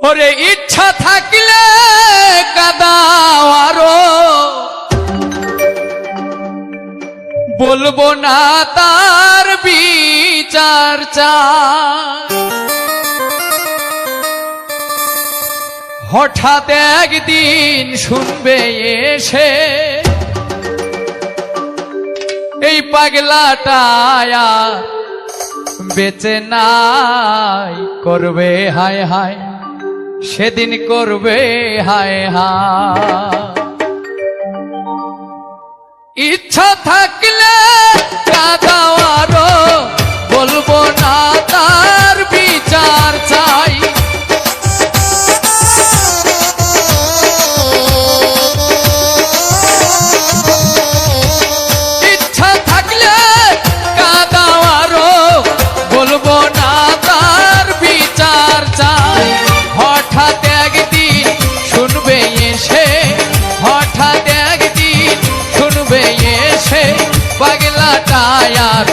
ওরে ইচ্ছা থাকলে কাদাও আরো, বলবো না তার বিচার চাই। হঠাৎ একদিন শুনবে এসে এই পাগলাটা বেঁচে নাই, করবে হায় হায়, সেদিন করবে হায় হায়। ইচ্ছা থাকলে কাঁদাও আরো, বলবো না তার বিচার চাই। ইচ্ছা থাকলে কাঁদাও আরো, বলবো না তার বিচার চাই। হঠাৎ একদিন শুনবে এসে, হঠাৎ একদিন শুনবে এসে পাগলাটা আর